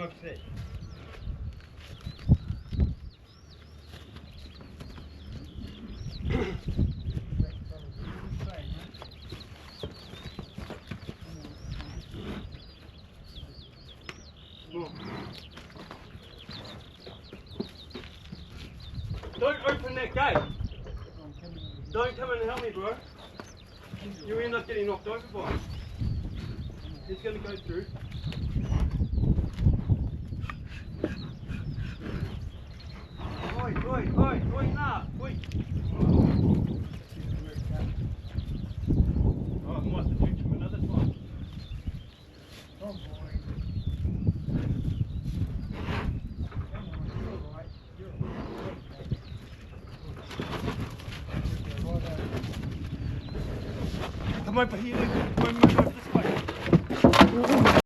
much fish. Don't open that gate. Don't come in and help me, bro. You end up getting knocked over by him. He's going to go through. Oi, nah, oi. Oh, I might have to teach him another time. Oh boy. Come over here, come over this way.